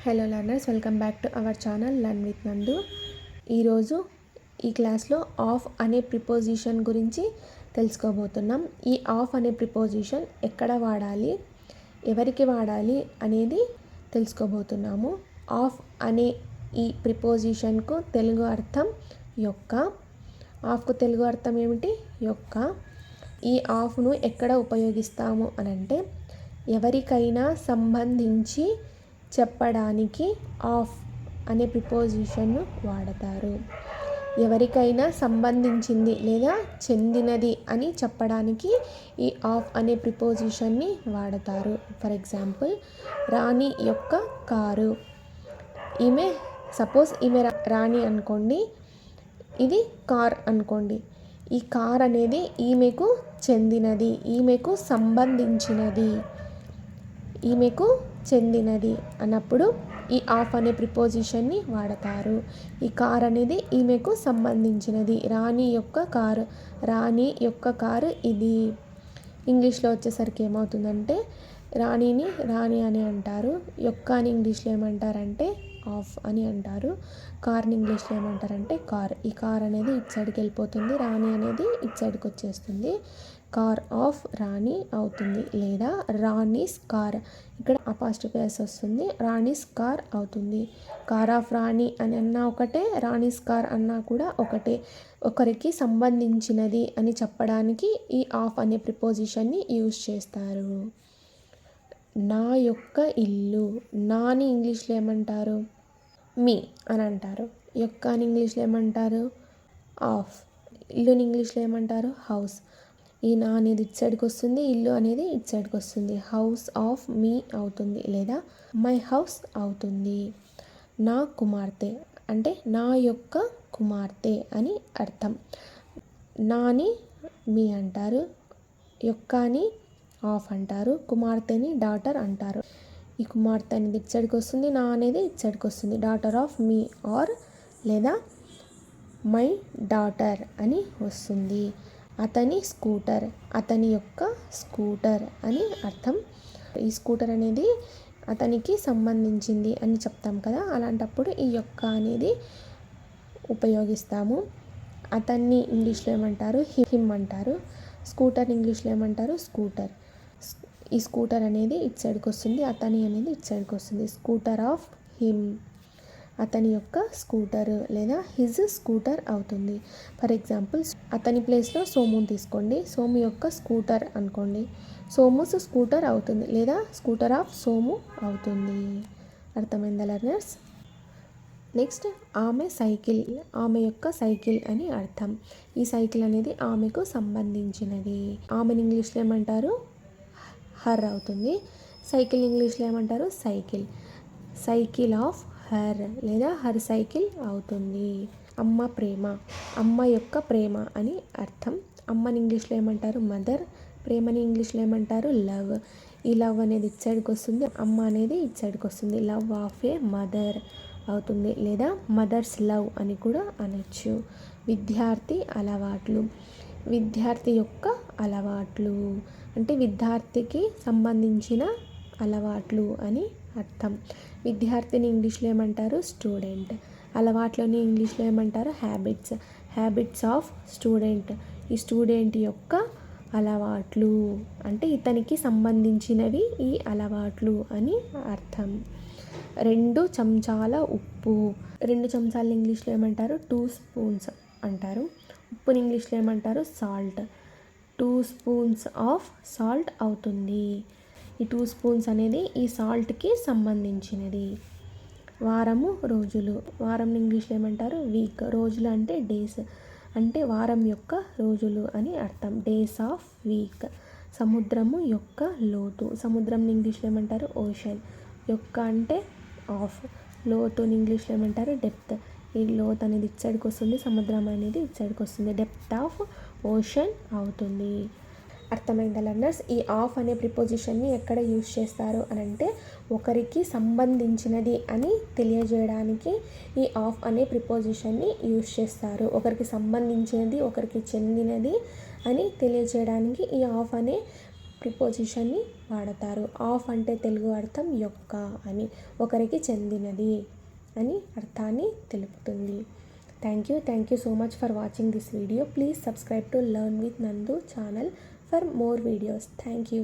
Hello learners, welcome back to our channel learn with నందు. ఈరోజు ఈ క్లాస్లో ఆఫ్ అనే ప్రిపోజిషన్ గురించి తెలుసుకోబోతున్నాం. ఈ ఆఫ్ అనే ప్రిపోజిషన్ ఎక్కడ వాడాలి, ఎవరికి వాడాలి అనేది తెలుసుకోబోతున్నాము. ఆఫ్ అనే ఈ ప్రిపోజిషన్కు తెలుగు అర్థం యొక్క. ఆఫ్కు తెలుగు అర్థం ఏమిటి? యొక్క. ఈ ఆఫ్ను ఎక్కడ ఉపయోగిస్తాము అనంటే ఎవరికైనా సంబంధించి చెప్పడానికి ఆఫ్ అనే ప్రిపోజిషన్ను వాడతారు. ఎవరికైనా సంబంధించింది లేదా చెందినది అని చెప్పడానికి ఈ ఆఫ్ అనే ప్రిపోజిషన్ని వాడతారు. ఫర్ ఎగ్జాంపుల్, రాణి యొక్క కారు. సపోజ్ ఈమె రాణి అనుకోండి, ఇది కార్ అనుకోండి. ఈ కార్ అనేది ఈమెకు చెందినది, ఈమెకు సంబంధించినది. అన్నప్పుడు ఈ ఆఫ్ అనే ప్రిపోజిషన్ని వాడతారు. ఈ కార్ అనేది ఈమెకు సంబంధించినది. రాణి యొక్క కారు ఇది. ఇంగ్లీష్లో వచ్చేసరికి ఏమవుతుందంటే రాణిని రాణి అని అంటారు. యొక్క అని ఇంగ్లీష్లో ఏమంటారంటే ఆఫ్ అని అంటారు. కార్ని ఇంగ్లీష్లో ఏమంటారంటే కార్. ఈ కార్ అనేది ఇటు సైడ్కి వెళ్ళిపోతుంది, రాణి అనేది ఇటు సైడ్కి వచ్చేస్తుంది. కార్ ఆఫ్ రాణి అవుతుంది. లేదా రాణీస్ కార్, ఇక్కడ అపాస్ట్రఫీ ఎస్ వస్తుంది, రాణీస్ కార్ అవుతుంది. కార్ ఆఫ్ రాణి అని అన్నా ఒకటే, రాణీస్ కార్ అన్నా కూడా ఒకటే. ఒకరికి సంబంధించినది అని చెప్పడానికి ఈ ఆఫ్ అనే ప్రిపోజిషన్ని యూజ్ చేస్తారు. నా యొక్క ఇల్లు. నాని ఇంగ్లీష్లో ఏమంటారు? మీ అని అంటారు. యొక్క అని ఇంగ్లీష్లో ఏమంటారు? ఆఫ్. ఇల్లుని ఇంగ్లీష్లో ఏమంటారు? హౌస్. ఈ నా అనేది ఇటు సైడ్కి వస్తుంది, ఇల్లు అనేది ఇటు సైడ్కి వస్తుంది. హౌస్ ఆఫ్ మీ అవుతుంది, లేదా మై హౌస్ అవుతుంది. నా కుమార్తె అంటే నా యొక్క కుమార్తె అని అర్థం. నాని మీ అంటారు, యొక్క అని ఆఫ్ అంటారు, కుమార్తెని డాటర్ అంటారు. ఈ కుమార్తె అనేది ఇటు సైడ్కి వస్తుంది, నా అనేది ఇటు సైడ్కి వస్తుంది. డాటర్ ఆఫ్ మీ ఆర్ లేదా మై డాటర్ అని వస్తుంది. అతని స్కూటర్, అతని యొక్క స్కూటర్ అని అర్థం. ఈ స్కూటర్ అనేది అతనికి సంబంధించింది అని చెప్తాం కదా, అలాంటప్పుడు ఈ యొక్క అనేది ఉపయోగిస్తాము. అతన్ని ఇంగ్లీష్లో ఏమంటారు? హిమ్ అంటారు. స్కూటర్ ఇంగ్లీష్లో ఏమంటారు? స్కూటర్. ఈ స్కూటర్ అనేది ఇటు సైడ్కి వస్తుంది, అతని అనేది ఇటు సైడ్కి వస్తుంది. స్కూటర్ ఆఫ్ హిమ్, అతని యొక్క స్కూటర్ లేదా హిజ్ స్కూటర్ అవుతుంది. ఫర్ ఎగ్జాంపుల్, అతని ప్లేస్లో సోముని తీసుకోండి, సోము యొక్క స్కూటర్ అనుకోండి, సోముస్ స్కూటర్ అవుతుంది, లేదా స్కూటర్ ఆఫ్ సోము అవుతుంది. అర్థమైందా లర్నర్స్? నెక్స్ట్, ఆమె సైకిల్. ఆమె యొక్క సైకిల్ అని అర్థం. ఈ సైకిల్ అనేది ఆమెకు సంబంధించినది. ఆమెను ఇంగ్లీష్లో ఏమంటారు? హర్ అవుతుంది. సైకిల్ ఇంగ్లీష్లో ఏమంటారు? సైకిల్. సైకిల్ ఆఫ్ హర్ లేదా హర్ సైకిల్ అవుతుంది. అమ్మ ప్రేమ, అమ్మ యొక్క ప్రేమ అని అర్థం. అమ్మని ఇంగ్లీష్లో ఏమంటారు? మదర్. ప్రేమని ఇంగ్లీష్లో ఏమంటారు? లవ్. ఈ లవ్ అనేది ఇటు సైడ్కి వస్తుంది, అమ్మ అనేది ఇటు సైడ్కి వస్తుంది. లవ్ ఆఫ్ ఏ మదర్ అవుతుంది, లేదా మదర్స్ లవ్ అని కూడా అనొచ్చు. విద్యార్థి అలవాట్లు. విద్యార్థి యొక్క అలవాట్లు అంటే విద్యార్థికి సంబంధించిన అలవాట్లు అని అర్థం. విద్యార్థిని ఇంగ్లీష్లో ఏమంటారు? స్టూడెంట్. అలవాట్లని ఇంగ్లీష్లో ఏమంటారు? హ్యాబిట్స్. Habits of student. ఈ స్టూడెంట్ యొక్క అలవాట్లు అంటే ఇతనికి సంబంధించినవి ఈ అలవాట్లు అని అర్థం. 2 చెంచాల ఉప్పు. 2 చెంచాలు ఇంగ్లీష్లో ఏమంటారు? 2 స్పూన్స్ అంటారు. ఉప్పుని ఇంగ్లీష్లో ఏమంటారు? సాల్ట్. 2 స్పూన్స్ ఆఫ్ సాల్ట్ అవుతుంది. ఈ 2 స్పూన్స్ అనేది ఈ సాల్ట్కి సంబంధించినది. వారము రోజులు. వారం ఇంగ్లీష్లో ఏమంటారు? వీక్. రోజులు అంటే డేస్, అంటే వారం యొక్క రోజులు అని అర్థం. Days of week. సముద్రము యొక్క లోతు. సముద్రం ఇంగ్లీష్లో ఏమంటారు? ఓషన్. యొక్క అంటే ఆఫ్. లోతుని ఇంగ్లీష్లో ఏమంటారు? డెప్త్. ఈ లోత్ అనేది ఇటు సైడ్కి వస్తుంది, సముద్రం అనేది ఇటు సైడ్కి వస్తుంది. డెప్త్ ఆఫ్ ఓషన్ అవుతుంది. అర్థమైందా లర్నర్స్? ఈ ఆఫ్ అనే ప్రిపోజిషన్ని ఎక్కడ యూజ్ చేస్తారు అని అంటే ఒకరికి సంబంధించినది అని తెలియజేయడానికి ఈ ఆఫ్ అనే ప్రిపోజిషన్ని యూజ్ చేస్తారు. ఒకరికి సంబంధించినది, ఒకరికి చెందినది అని తెలియజేయడానికి ఈ ఆఫ్ అనే ప్రిపోజిషన్ని వాడతారు. ఆఫ్ అంటే తెలుగు అర్థం యొక్క అని, ఒకరికి చెందినది అని అర్థాన్ని తెలుపుతుంది. Thank you so much for watching this video. Please subscribe to learn with Nandu channel for more videos. Thank you.